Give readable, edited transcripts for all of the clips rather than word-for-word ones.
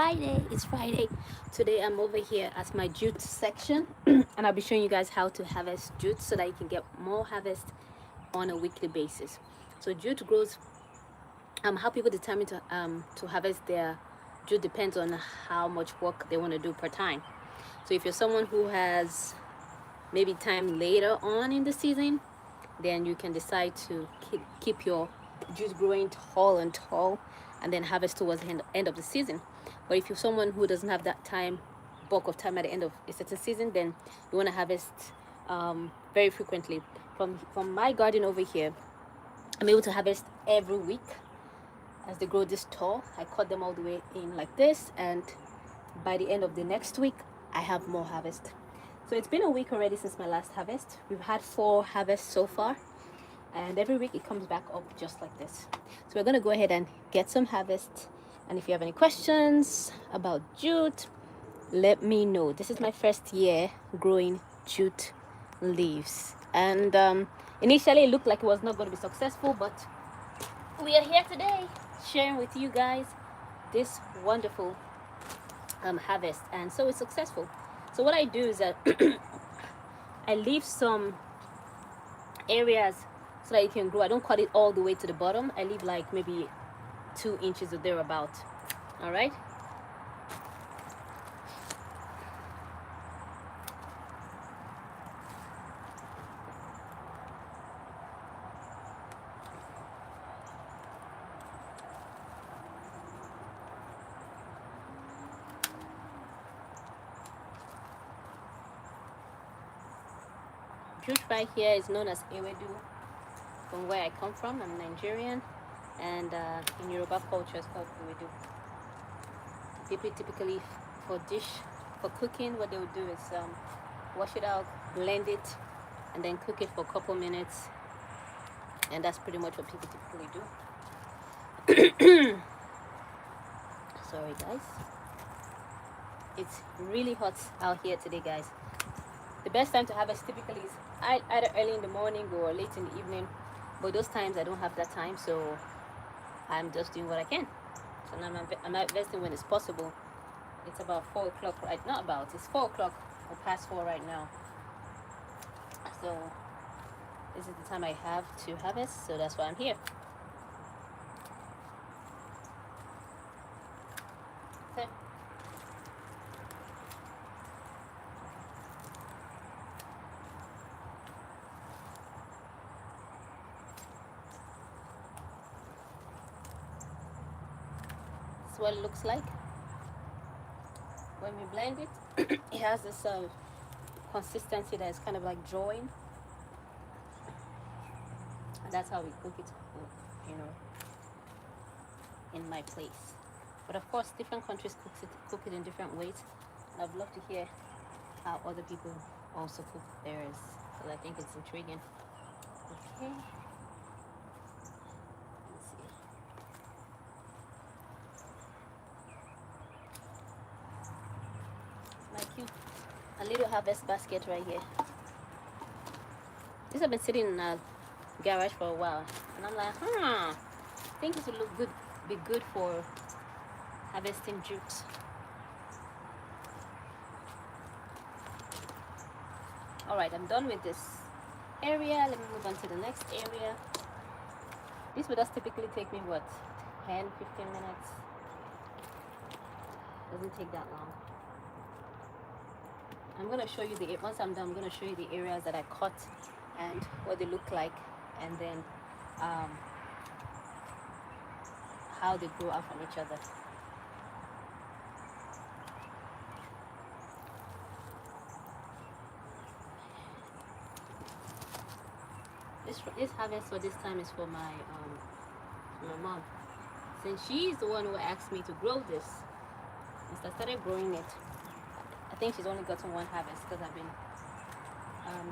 Friday. It's Friday. Today I'm over here at my jute section and I'll be showing you guys how to harvest jute so that you can get more harvest on a weekly basis. So jute grows, how people determine to harvest their jute depends on how much work they want to do per time. So if you're someone who has maybe time later on in the season, then you can decide to keep your juice growing tall and tall and then harvest towards the end of the season. But if you're someone who doesn't have that time, bulk of time at the end of a certain season, then you want to harvest very frequently. From my garden over here, I'm able to harvest every week as they grow this tall. I cut them all the way in like this, and by the end of the next week I have more harvest. So it's been a week already since my last harvest. We've had 4 harvests so far, and every week it comes back up just like this. So we're going to go ahead and get some harvest, and if you have any questions about jute, let me know. This is my first year growing jute leaves, and initially it looked like it was not going to be successful, but we are here today sharing with you guys this wonderful harvest, and so it's successful. So what I do is that I leave some areas so that it can grow. I don't cut it all the way to the bottom. I leave like maybe 2 inches or thereabout. All right. Jute right here is known as ewedu from where I come from. I'm Nigerian, and in Yoruba culture it's called ewedu. People typically for cooking, what they would do is wash it out, blend it, and then cook it for a couple minutes, and that's pretty much what people typically do. Sorry guys, it's really hot out here today, guys. The best time to harvest typically is either early in the morning or late in the evening, but those times I don't have that time, so I'm just doing what I can. So now I'm harvesting when it's possible. It's about 4 o'clock, right? Not about, it's 4 o'clock or past 4 right now. So this is the time I have to harvest, so that's why I'm here. Okay. This is what it looks like. When we blend it, it has this consistency that is kind of like drawing. And that's how we cook it, you know, in my place. But of course, different countries cook it in different ways. And I'd love to hear how other people also cook theirs, because I think it's intriguing. Okay. A little harvest basket right here. This has been sitting in a garage for a while, and I'm like, I think this will look good, be good for harvesting jute. All right, I'm done with this area. Let me move on to the next area. This would just typically take me what, 10-15 minutes. Doesn't take that long. I'm going to show you once I'm done, I'm going to show you the areas that I cut and what they look like, and then how they grow out from each other. This harvest for this time is for my mom, since she's the one who asked me to grow this. Since I started growing it, I think she's only gotten 1 harvest because I've been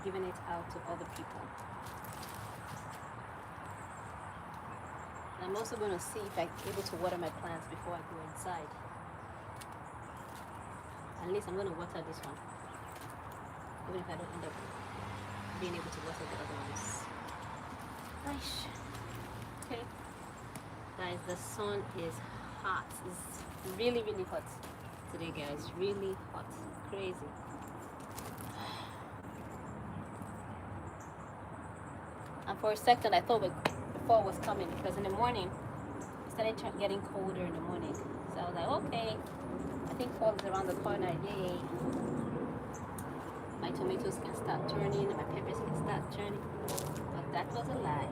giving it out to other people. And I'm also going to see if I'm able to water my plants before I go inside. At least I'm going to water this one, even if I don't end up being able to water the other ones. Nice. Okay. Guys, the sun is hot. It's really, really hot today, guys. Really hot. Crazy. And for a second, I thought fall was coming, because in the morning, it started getting colder in the morning. So I was like, okay, I think fall is around the corner. Yay. My tomatoes can start turning, my peppers can start turning. But that was a lie.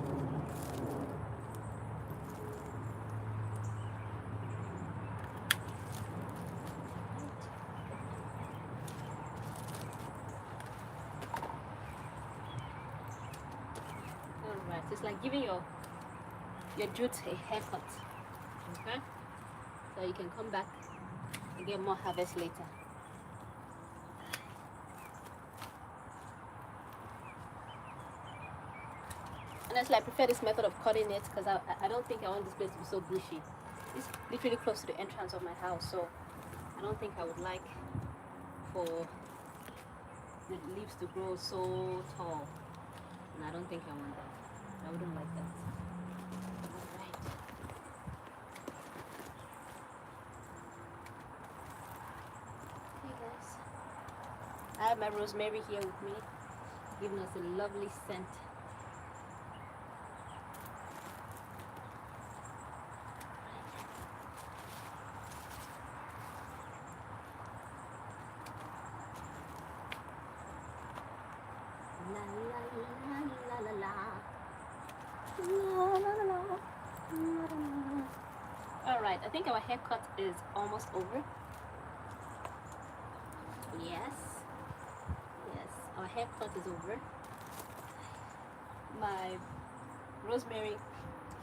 Alright, it's like giving your jute a haircut. Okay? So you can come back and get more harvest later. Honestly, I prefer this method of cutting it because I don't think I want this place to be so bushy. It's literally close to the entrance of my house, so I don't think I would like for the leaves to grow so tall. And I don't think I want that. I wouldn't like that. Alright. Okay, guys. I have my rosemary here with me, giving us a lovely scent. Alright, I think our haircut is almost over. Yes, our haircut is over. My rosemary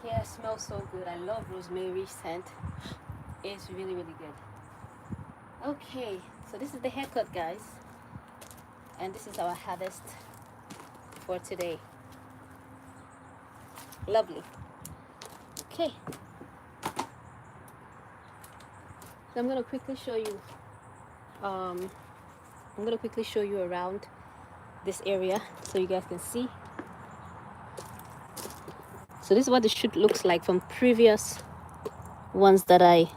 hair smells so good. I love rosemary scent. It's really, really good. Okay, so this is the haircut, guys. And this is our harvest for today. Lovely. Okay. So I'm gonna quickly show you. I'm gonna quickly show you around this area so you guys can see. So this is what the shoot looks like from previous ones that I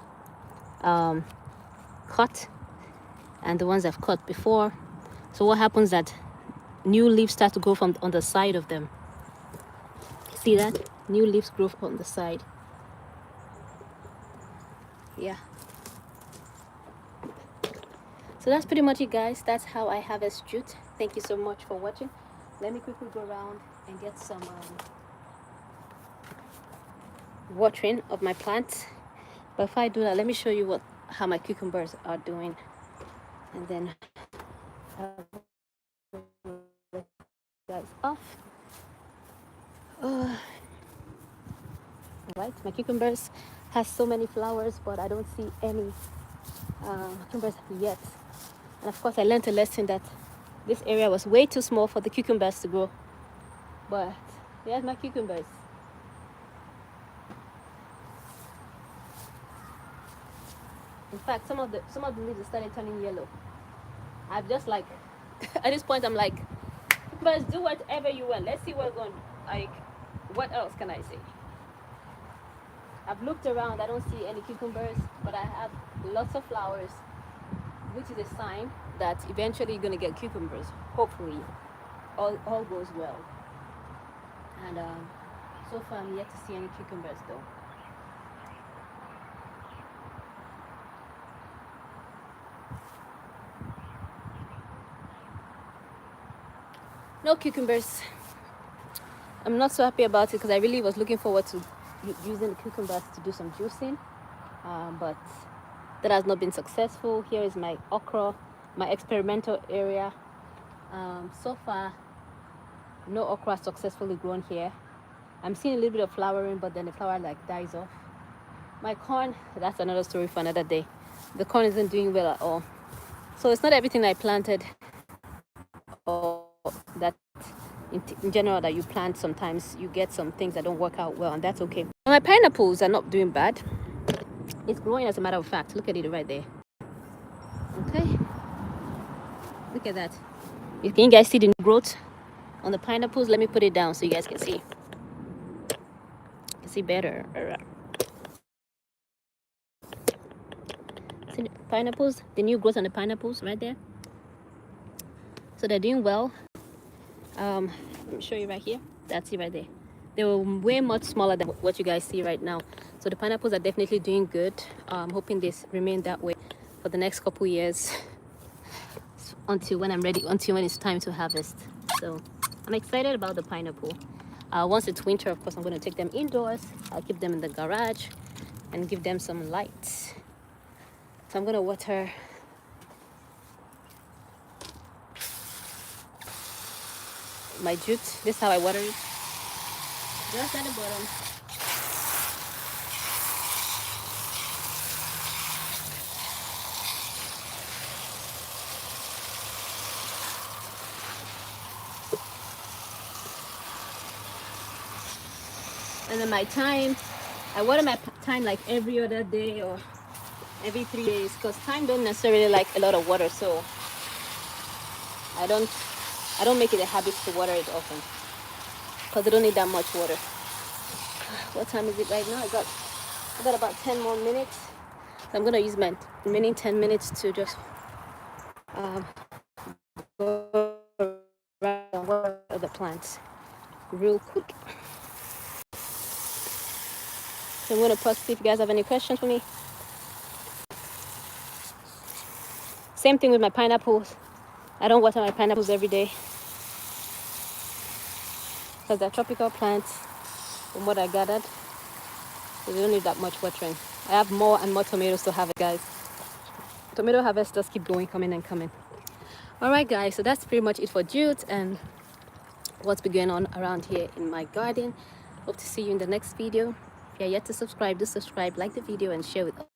cut and the ones I've cut before. So what happens that new leaves start to grow from on the side of them. See that? New leaves grow on the side. Yeah. So that's pretty much it, guys. That's how I harvest jute. Thank you so much for watching. Let me quickly go around and get some watering of my plants. But if I do that, let me show you how my cucumbers are doing, and then guys off. Right, my cucumbers has so many flowers, but I don't see any cucumbers yet. And of course, I learned a lesson that this area was way too small for the cucumbers to grow. But here's my cucumbers. In fact, some of the leaves started turning yellow. I've just like at this point I'm like, cucumbers, do whatever you want. Let's see what's going. Like, what else can I say? I've looked around. I don't see any cucumbers, but I have lots of flowers, which is a sign that eventually you're gonna get cucumbers. Hopefully, all goes well. And so far, I'm yet to see any cucumbers though. No cucumbers. I'm not so happy about it because I really was looking forward to using the cucumbers to do some juicing, but that has not been successful. Here is my okra, my experimental area. So far, no okra successfully grown here. I'm seeing a little bit of flowering, but then the flower like dies off. My corn, that's another story for another day. The corn isn't doing well at all. So it's not everything I planted or that in general that you plant. Sometimes you get some things that don't work out well, and that's okay. My pineapples are not doing bad. It's growing, as a matter of fact. Look at it right there. Okay, look at that. Can you guys see the growth on the pineapples? Let me put it down so you guys can see. You can see better. pineapples, the new growth on the pineapples right there. So they're doing well. Let me show you right here. That's it right there. They were way much smaller than what you guys see right now. So the pineapples are definitely doing good. I'm hoping this remain that way for the next couple years until when I'm ready, until when it's time to harvest. So I'm excited about the pineapple. Once it's winter, of course, I'm going to take them indoors. I'll keep them in the garage and give them some light. So I'm going to water my jute. This is how I water it. Just at the bottom. And then my thyme, I water my thyme like every other day or every 3 days, because thyme don't necessarily like a lot of water, so I don't make it a habit to water it often because they don't need that much water. What time is it right now? I got about 10 more minutes. So I'm gonna use my remaining 10 minutes to just go around and water the plants real quick. So I'm gonna pause to see if you guys have any questions for me. Same thing with my pineapples. I don't water my pineapples every day because they're tropical plants. From what I gathered, so they don't need that much watering. I have more and more tomatoes to harvest, guys. Tomato harvest just keep going, coming and coming. All right, guys, so that's pretty much it for jute and what's been going on around here in my garden. Hope to see you in the next video. If you're yet to subscribe, do subscribe, like the video, and share with